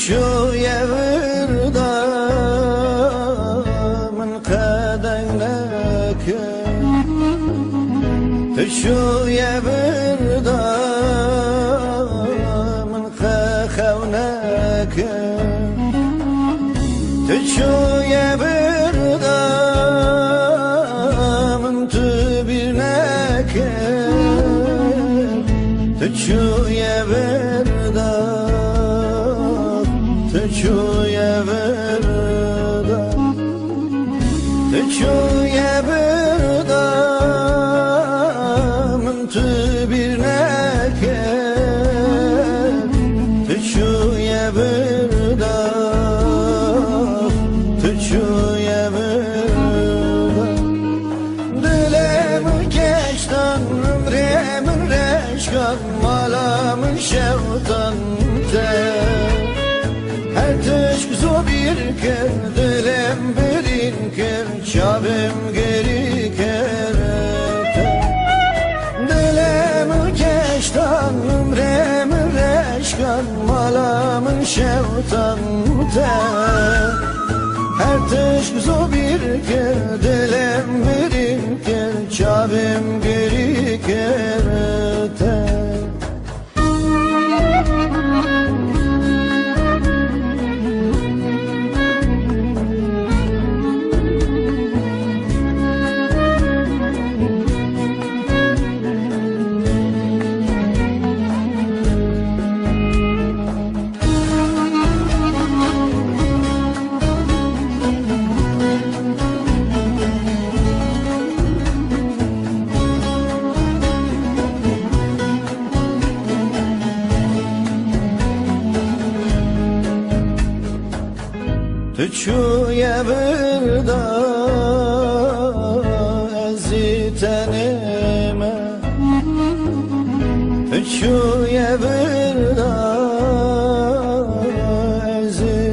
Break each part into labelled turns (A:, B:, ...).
A: تشوية وردة من قدنك تشوية وردة من خونك تشوية وردة من تبينك تشوية وردة تشوية وردة تشوية وردة من تبينك تشوية وردة تشوية وردة دلم geçten ömrümün reşkan malamın şevtan te her teşk zo bir ker dilim birin ker çabim geri kerete dilim geçten ömrümün reşkan malamın şevtan te her teşk zo bir ker dilim birin ker çabim geri kerete تشوية وردة أزيتنيمة تشوية وردة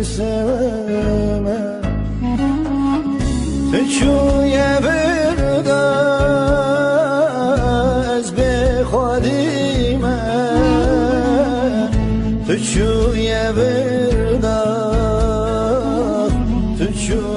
A: أزيسمة تشوية وردة أزبخديمة تشوية وردة تشوية